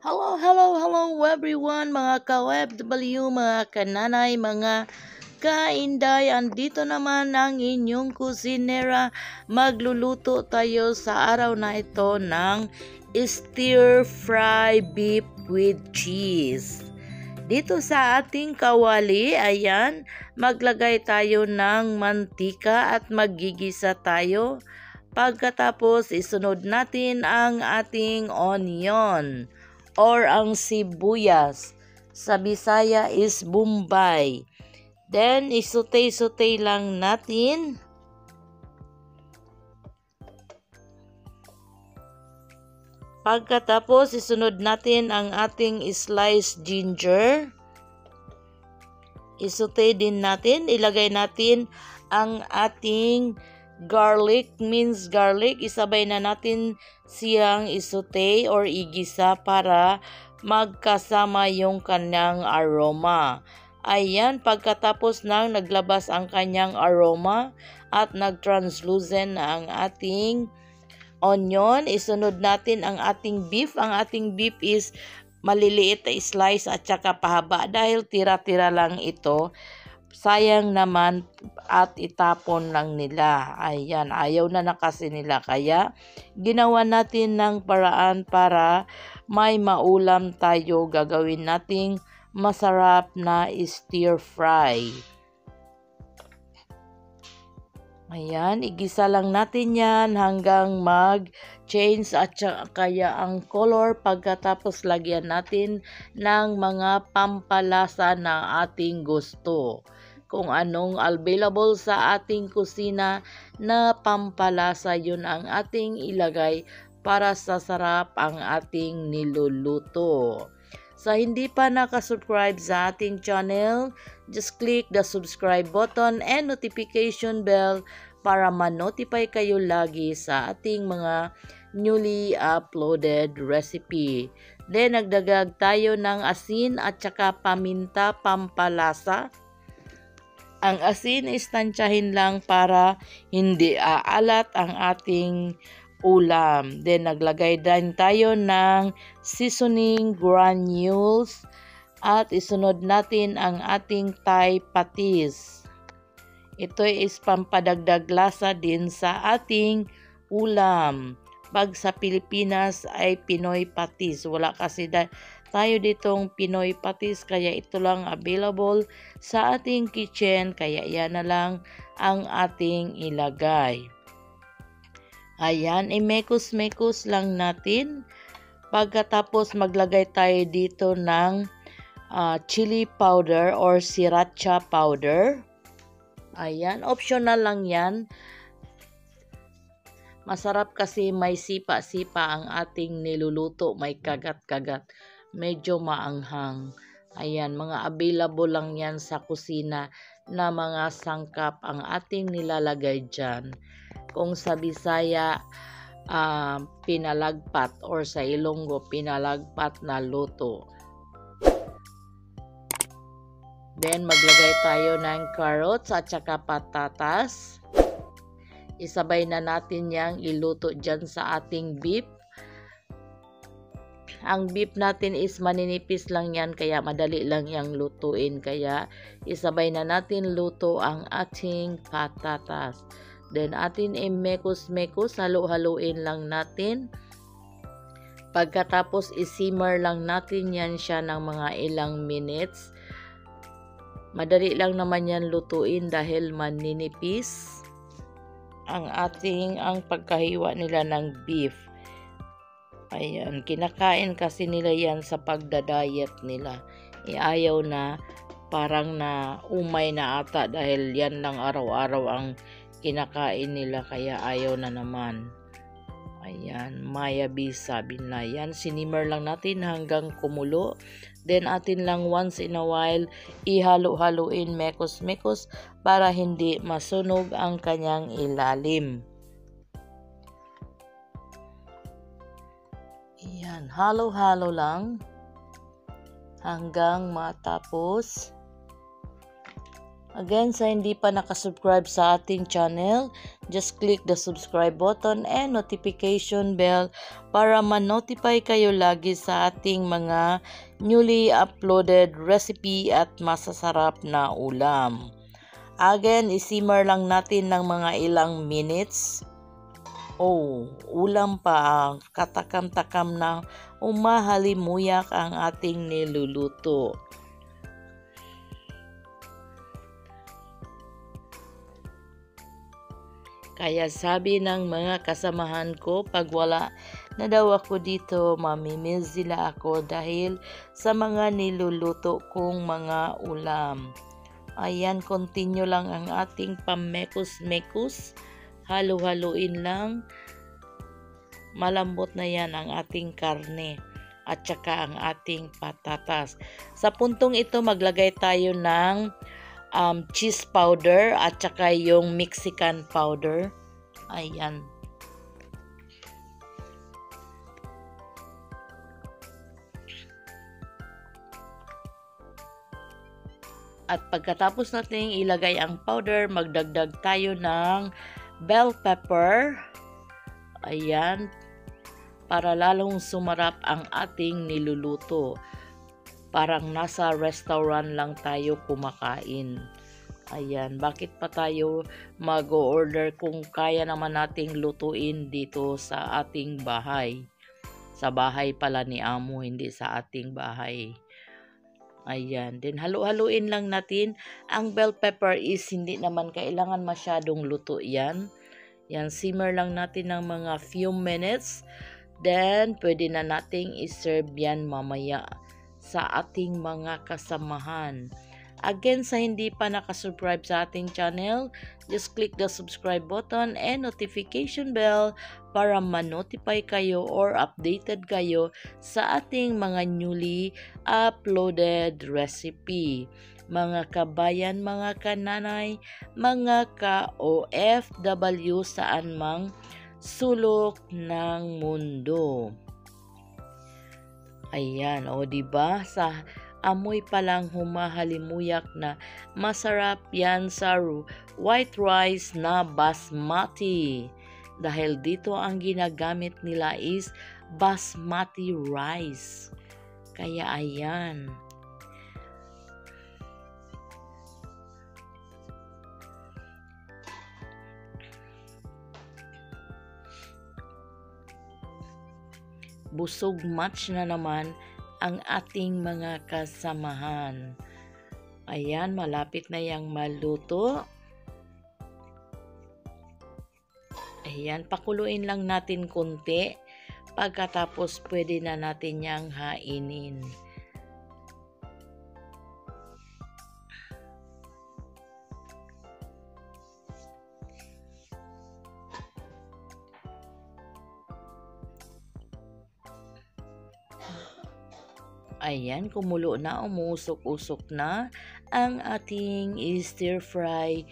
Hello everyone, mga ka-OFW, mga kananay, mga kainday. Andito naman ang inyong kusinera. Magluluto tayo sa araw na ito ng stir fry beef with cheese. Dito sa ating kawali, ayan, maglagay tayo ng mantika at maggigisa tayo. Pagkatapos, isunod natin ang ating onion or ang sibuyas. Sa Bisaya is Bombay. Then, isutay-sutay lang natin. Pagkatapos, isunod natin ang ating sliced ginger. Isutay din natin. Ilagay natin ang ating minced garlic. Isabay na natin siyang isutay or igisa para magkasama yung kanyang aroma. Ayan, pagkatapos nang naglabas ang kanyang aroma at nag-translucent na ang ating onion, isunod natin ang ating beef. Ang ating beef is maliliit na slice at saka pahaba dahil tira-tira lang ito. Sayang naman at itapon lang nila. Ayan, ayaw na kasi nila. Kaya ginawa natin ng paraan para may maulam tayo. Gagawin nating masarap na stir fry. Ayan, igisa lang natin yan hanggang mag-change at kaya ang color. Pagkatapos lagyan natin ng mga pampalasa na ating gusto. Kung anong available sa ating kusina na pampalasa, yun ang ating ilagay para sa sarap ang ating niluluto. Sa hindi pa nakasubscribe sa ating channel, just click the subscribe button and notification bell para ma-notify kayo lagi sa ating mga newly uploaded recipe. Then, nagdagag tayo ng asin at saka paminta pampalasa. Ang asin is tansyahin lang para hindi aalat ang ating ulam. Then, naglagay din tayo ng seasoning granules at isunod natin ang ating Thai patis. Ito is pampadagdag lasa din sa ating ulam. Pag sa Pilipinas ay Pinoy patis. Wala kasi tayo ditong Pinoy patis, kaya ito lang available sa ating kitchen, kaya yan na lang ang ating ilagay. Ayan, imekos-mekos lang natin. Pagkatapos maglagay tayo dito ng chili powder or sriracha powder. Ayan, optional lang yan. Masarap kasi may sipa-sipa ang ating niluluto, may kagat-kagat. Medyo maanghang. Ayan, mga available lang yan sa kusina na mga sangkap ang ating nilalagay dyan. Kung sa Bisaya, pinalagpat or sa Ilonggo, pinalagpat na luto. Then, maglagay tayo ng carrots at saka patatas. Isabay na natin yang iluto dyan sa ating beef. Ang beef natin is maninipis lang yan, kaya madali lang yang lutuin. Kaya isabay na natin luto ang ating patatas. Then atin imekos-mekos, halo-haluin lang natin. Pagkatapos isimmer lang natin yan siya ng mga ilang minutes. Madali lang naman yan lutuin dahil maninipis ang pagkahiwa nila ng beef. Ayan, kinakain kasi nila yan sa pagdadayet nila. Ayaw na, parang na umay na ata dahil yan lang araw-araw ang kinakain nila, kaya ayaw na naman. Ayan, mayabis sabi na yan. Sinimmer lang natin hanggang kumulo. Then atin lang once in a while ihalo-haloin mekos-mekos para hindi masunog ang kanyang ilalim. Ayan, halo-halo lang hanggang matapos. Again, sa hindi pa nakasubscribe sa ating channel, just click the subscribe button and notification bell para ma-notify kayo lagi sa ating mga newly uploaded recipe at masasarap na ulam. Again, isimmer lang natin ng mga ilang minutes. Ulam pa, katakam-takam na umahalimuyak ang ating niluluto. Kaya sabi ng mga kasamahan ko, pag wala na daw ako dito, mamimiss sila ako dahil sa mga niluluto kong mga ulam. Ayan, continue lang ang ating pamekos-mekos. Halo-haluin lang. Malambot na yan ang ating karne at saka ang ating patatas. Sa puntong ito, maglagay tayo ng cheese powder at saka yung Mexican powder. Ayan. At pagkatapos natin ilagay ang powder, magdagdag tayo ng bell pepper. Ayan. Para lalong sumarap ang ating niluluto. Parang nasa restaurant lang tayo kumakain. Ayan, bakit pa tayo mag-order kung kaya naman nating lutuin dito sa ating bahay? Sa bahay pala ni Amo, hindi sa ating bahay. Ayan, then halu-haluin lang natin. Ang bell pepper is hindi naman kailangan masyadong luto yan. Yan, simmer lang natin ng mga few minutes. Then, pwede na nating iserve yan mamaya sa ating mga kasamahan. Again, sa hindi pa nakasubscribe sa ating channel, just click the subscribe button and notification bell para ma-notify kayo or updated kayo sa ating mga newly uploaded recipe. Mga kabayan, mga kananay, mga ka-OFW saan mang sulok ng mundo. Ayan, diba? Sa amoy pa lang humahalimuyak na masarap yan sa white rice na basmati. Dahil dito ang ginagamit nila is basmati rice. Kaya ayan. Busog match na naman ang ating mga kasamahan. Ayan, malapit na yang maluto. Ayan, pakuluin lang natin konti. Pagkatapos, pwede na natin yang hainin. Ayan, kumulo na, umusok-usok na ang ating stir fry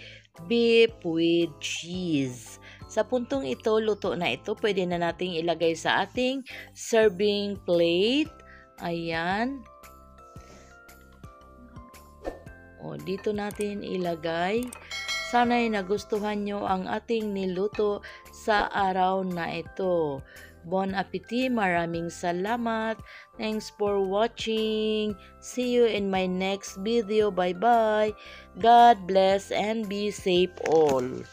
beef with cheese. Sa puntong ito, luto na ito. Pwede na nating ilagay sa ating serving plate. Ayan. Dito natin ilagay. Sana'y nagustuhan nyo ang ating niluto sa araw na ito. Bon appetit, maraming salamat. Thanks for watching. See you in my next video. Bye-bye. God bless and be safe all.